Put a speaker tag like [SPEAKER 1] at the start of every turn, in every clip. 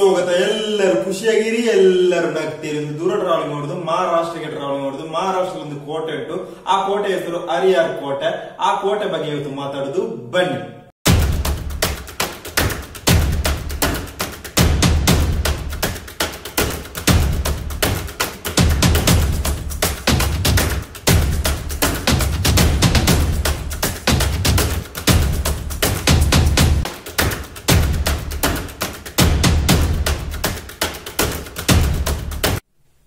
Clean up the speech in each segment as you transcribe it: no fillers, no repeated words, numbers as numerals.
[SPEAKER 1] ಸ್ವಾಗತ. ಎಲ್ಲರೂ ಖುಷಿಯಾಗಿರಿ, ಎಲ್ಲರೂ ನಗ್ತೀರಿ. ದೂರ ಟ್ರಾವೆಲಿಂಗ್ ನೋಡುದು, ಮಹಾರಾಷ್ಟ್ರಕ್ಕೆ ಟ್ರಾವೆಲಿಂಗ್ ನೋಡುದು. ಮಹಾರಾಷ್ಟ್ರದ ಒಂದು ಕೋಟೆ ಉಂಟು, ಆ ಕೋಟೆ ಹೆಸರು ಹರಿಹರ್ ಕೋಟೆ. ಆ ಕೋಟೆ ಬಗ್ಗೆ ಇವತ್ತು ಮಾತಾಡುದು, ಬನ್ನಿ.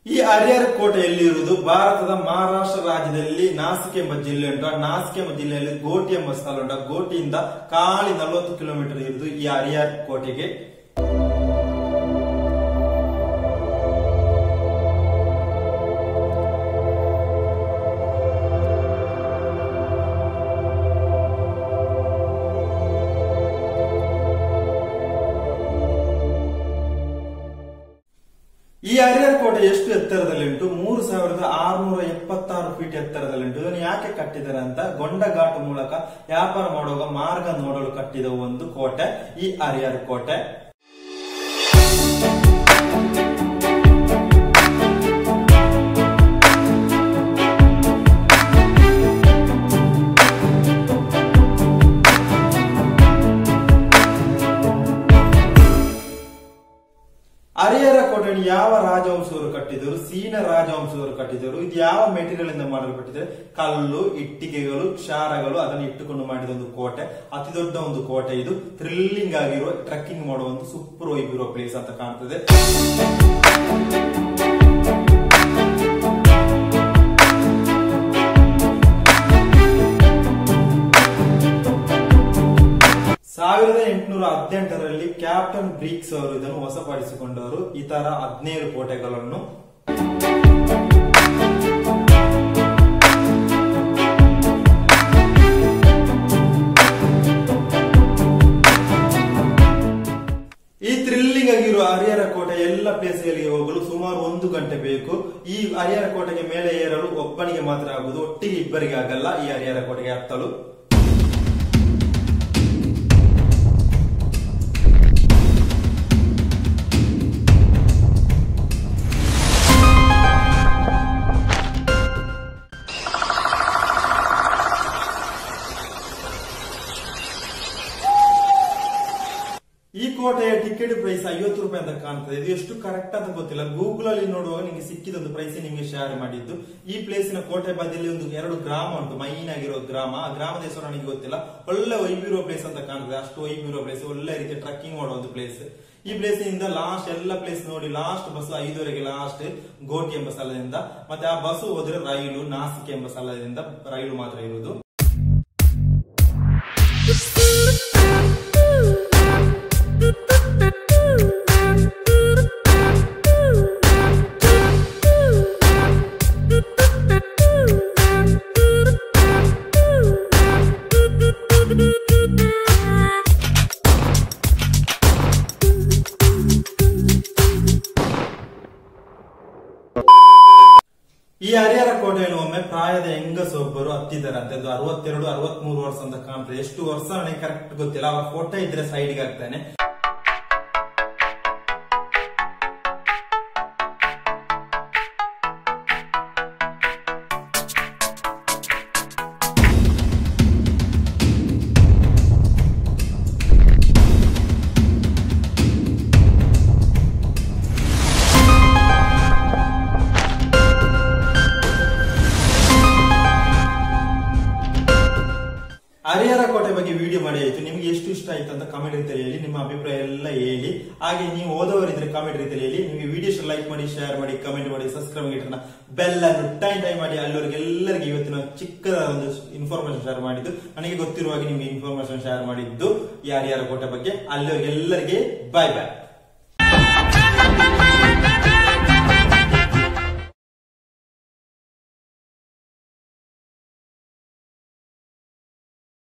[SPEAKER 1] ಈ ಹರಿಹರ ಕೋಟೆ ಎಲ್ಲಿರುವುದು? ಭಾರತದ ಮಹಾರಾಷ್ಟ್ರ ರಾಜ್ಯದಲ್ಲಿ ನಾಸಿಕ್ ಎಂಬ ಜಿಲ್ಲೆ ಉಂಟು. ಆ ನಾಸಿಕ್ ಎಂಬ ಜಿಲ್ಲೆಯಲ್ಲಿ ಗೋಟಿ ಎಂಬ ಸ್ಥಳ ಉಂಟು. ಆ ಗೋಟಿಯಿಂದ ಖಾಲಿ 40 ಕಿಲೋಮೀಟರ್ ಇರುವುದು ಈ ಹರಿಹರ ಕೋಟೆಗೆ. ಈ ಹರಿಹರ ಕೋಟೆ ಎಷ್ಟು ಎತ್ತರದಲ್ಲಿ ಉಂಟು? 3676 ಫೀಟ್ ಎತ್ತರದಲ್ಲಿ ಉಂಟು. ಇದನ್ನು ಯಾಕೆ ಕಟ್ಟಿದ್ದಾರೆ ಅಂತ, ಗೊಂಡ ಘಾಟ್ ಮೂಲಕ ವ್ಯಾಪಾರ ಮಾಡುವಾಗ ಮಾರ್ಗ ನೋಡಲು ಕಟ್ಟಿದ ಒಂದು ಕೋಟೆ ಈ ಹರಿಹರ ಕೋಟೆ. ಹರಿಹರ ಕೋಟೆಯನ್ನು ಯಾವ ರಾಜವಂಶದವರು ಕಟ್ಟಿದರು? ಸೀನ ರಾಜವಂಶದವರು ಕಟ್ಟಿದರು. ಇದು ಯಾವ ಮೆಟೀರಿಯಲ್ ಇಂದ ಮಾಡಲ್ಪಟ್ಟಿದೆ? ಕಲ್ಲು, ಇಟ್ಟಿಗೆಗಳು, ಕ್ಷಾರಗಳು ಅದನ್ನು ಇಟ್ಟುಕೊಂಡು ಮಾಡಿದ ಒಂದು ಕೋಟೆ. ಅತಿ ದೊಡ್ಡ ಒಂದು ಕೋಟೆ ಇದು. ಥ್ರಿಲ್ಲಿಂಗ್ ಆಗಿರುವ, ಟ್ರೆಕ್ಕಿಂಗ್ ಮಾಡುವ ಒಂದು ಸೂಪರ್ ವೈಬ್ ಇರುವ ಪ್ಲೇಸ್ ಅಂತ ಕಾಣ್ತದೆ. ರಲ್ಲಿ ಕ್ಯಾಪ್ಟನ್ ಬ್ರೀಕ್ಸ್ ಅವರು ಇದನ್ನು ಹೊಸಪಡಿಸಿಕೊಂಡವರು. ಈ ತರ 17 ಕೋಟೆಗಳನ್ನು ಈ ಥ್ರಿಲ್ಲಿಂಗ್ ಆಗಿರುವ ಹರಿಹರ ಕೋಟೆ ಎಲ್ಲ ಪ್ಲೇಸ್ಗಳಿಗೆ ಹೋಗಲು ಸುಮಾರು 1 ಗಂಟೆ ಬೇಕು. ಈ ಹರಿಹರ ಕೋಟೆಗೆ ಮೇಲೆ ಏರಲು ಒಬ್ಬನಿಗೆ ಮಾತ್ರ ಆಗುವುದು, ಒಟ್ಟಿಗೆ ಇಬ್ಬರಿಗೆ ಆಗಲ್ಲ ಈ ಹರಿಹರ ಕೋಟೆಗೆ ಹತ್ತಲು. ಈ ಕೋಟೆಯ ಟಿಕೆಟ್ ಪ್ರೈಸ್ 50 ರೂಪಾಯಿ ಅಂತ ಕಾಣ್ತದೆ. ಇದು ಎಷ್ಟು ಕರೆಕ್ಟ್ ಅಂತ ಗೊತ್ತಿಲ್ಲ. ಗೂಗಲ್ ಅಲ್ಲಿ ನೋಡುವಾಗ ನಿಮಗೆ ಸಿಕ್ಕಿದ ಒಂದು ಪ್ರೈಸ್ ನಿಮಗೆ ಶೇರ್ ಮಾಡಿದ್ದು. ಈ ಪ್ಲೇಸಿನ ಕೋಟೆ ಬದಿಯಲ್ಲಿ ಒಂದು 2 ಗ್ರಾಮ ಉಂಟು, ಮೈನ್ ಆಗಿರೋ ಗ್ರಾಮ. ಆ ಗ್ರಾಮದ ಹೆಸರು ನನಗೆ ಗೊತ್ತಿಲ್ಲ. ಒಳ್ಳೆ ವೈಬಿರೋ ಪ್ಲೇಸ್ ಅಂತ ಕಾಣ್ತದೆ. ಅಷ್ಟು ವೈಬಿರೋ ಪ್ಲೇಸ್, ಒಳ್ಳೆ ರೀತಿ ಟ್ರೆಕ್ಕಿಂಗ್ ಮಾಡುವ ಒಂದು ಪ್ಲೇಸ್. ಈ ಪ್ಲೇಸ್ ನಿಂದ ಲಾಸ್ಟ್ ಎಲ್ಲ ಪ್ಲೇಸ್ ನೋಡಿ, ಲಾಸ್ಟ್ ಬಸ್ 5ವರೆಗೆ ಲಾಸ್ಟ್ ಗೋಟಿ ಎಂಬ ಸ್ಥಳದಿಂದ. ಮತ್ತೆ ಆ ಬಸ್ ಹೋದ್ರೆ ರೈಲು ನಾಸಿಕ್ ಎಂಬ ಸ್ಥಳದಿಂದ ರೈಲು ಮಾತ್ರ ಇರುವುದು. ಈ ಹರಿಹರ ಕೋಟೆಯನ್ನು ಒಮ್ಮೆ ಪ್ರಾಯದ ಹೆಂಗಸೊಬ್ಬರು ಹತ್ತಿದ್ದಾರಂತೆ. ಅದು 62-63 ವರ್ಷ ಅಂತ ಕಾಣ್ತದೆ. ಎಷ್ಟು ವರ್ಷ ನನಗೆ ಕರೆಕ್ಟ್ ಗೊತ್ತಿಲ್ಲ. ಅವರ ಫೋಟೋ ಇದ್ರೆ ಸೈಡ್ಗೆ ಹಾಕ್ತಾನೆ. ಹರಿಹರ ಕೋಟೆ ಬಗ್ಗೆ ವಿಡಿಯೋ ಮಾಡಿ ಆಯ್ತು. ನಿಮ್ಗೆ ಎಷ್ಟು ಇಷ್ಟ ಆಯ್ತು ಅಂತ ಕಮೆಂಟ್ ರೀತಿಯಲ್ಲಿ ಹೇಳಿ. ನಿಮ್ಮ ಅಭಿಪ್ರಾಯ ಎಲ್ಲ ಹೇಳಿ. ಹಾಗೆ ನೀವು ಓದೋರಿದ್ರೆ ಕಮೆಂಟ್ ರೀತಿಯಲ್ಲಿ ಹೇಳಿ. ನಿಮಗೆ ವಿಡಿಯೋ ಲೈಕ್ ಮಾಡಿ, ಶೇರ್ ಮಾಡಿ, ಕಮೆಂಟ್ ಮಾಡಿ, ಸಬ್ಸ್ಕ್ರೈಬ್ ಮಾಡಿ, ಬೆಲ್ ಅನ್ನು ಟೈಮ್ ಮಾಡಿ. ಅಲ್ಲಿವರೆಗೆ ಎಲ್ಲರಿಗೆ ಇವತ್ತಿನ ಚಿಕ್ಕದ ಒಂದು ಇನ್ಫಾರ್ಮೇಶನ್ ಶೇರ್ ಮಾಡಿದ್ದು, ನನಗೆ ಗೊತ್ತಿರುವಾಗ ನಿಮ್ಗೆ ಇನ್ಫಾರ್ಮೇಶನ್ ಶೇರ್ ಮಾಡಿದ್ದು ಈ ಹರಿಹರ ಕೋಟೆ ಬಗ್ಗೆ. ಅಲ್ಲಿವರೆಗೆ ಎಲ್ಲರಿಗೆ ಬಾಯ್ ಬಾಯ್.